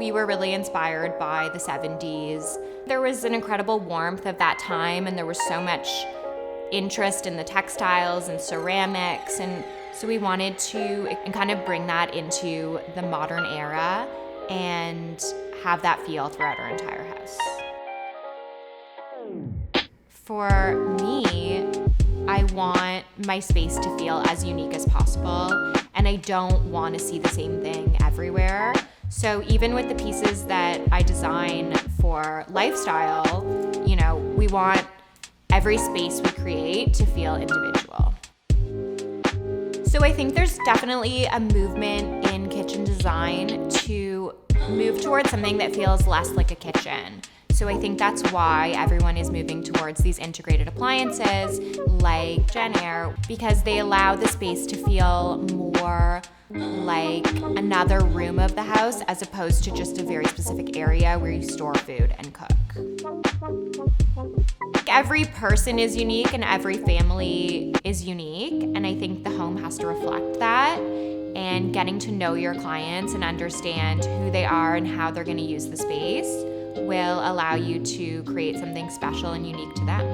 We were really inspired by the 70s. There was an incredible warmth of that time, and there was so much interest in the textiles and ceramics, and so we wanted to kind of bring that into the modern era and have that feel throughout our entire house. For me, I want my space to feel as unique as possible, and I don't want to see the same thing everywhere. So even with the pieces that I design for lifestyle, we want every space we create to feel individual. So I think there's definitely a movement in kitchen design to move towards something that feels less like a kitchen. So I think that's why everyone is moving towards these integrated appliances like JennAir, because they allow the space to feel more like another room of the house as opposed to just a very specific area where you store food and cook. Every person is unique and every family is unique, and I think the home has to reflect that. And getting to know your clients and understand who they are and how they're going to use the space will allow you to create something special and unique to them.